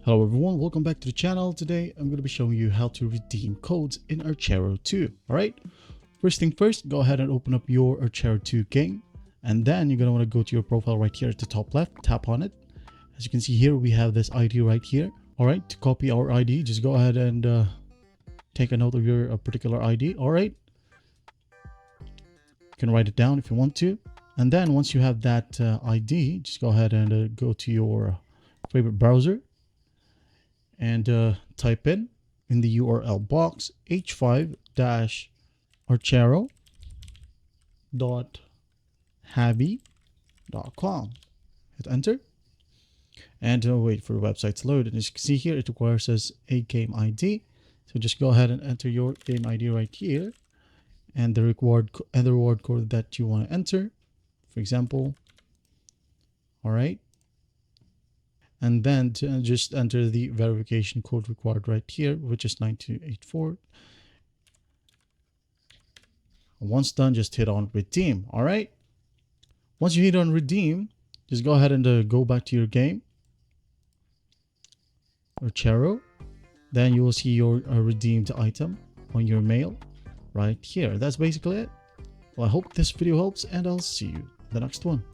Hello everyone, welcome back to the channel. Today I'm going to be showing you how to redeem codes in Archero 2. Alright, first thing first, go ahead and open up your Archero 2 game, and then you're going to want to go to your profile right here at the top left, tap on it. As you can see here, we have this ID right here. Alright, to copy our ID, just go ahead and take a note of your particular ID. Alright, you can write it down if you want to. And then once you have that ID, just go ahead and go to your favorite browser and type in the URL box h5-archero.habi.com. Hit enter and wait for the website to load. And as you can see here, it requires us a game ID. So just go ahead and enter your game ID right here and the reward code that you want to enter. For example, all right. And then to just enter the verification code required right here, which is 9284. Once done, just hit on redeem. All right. Once you hit on redeem, just go ahead and go back to your game, Archero. Then you will see your redeemed item on your mail right here. That's basically it. Well, I hope this video helps, and I'll see you in the next one.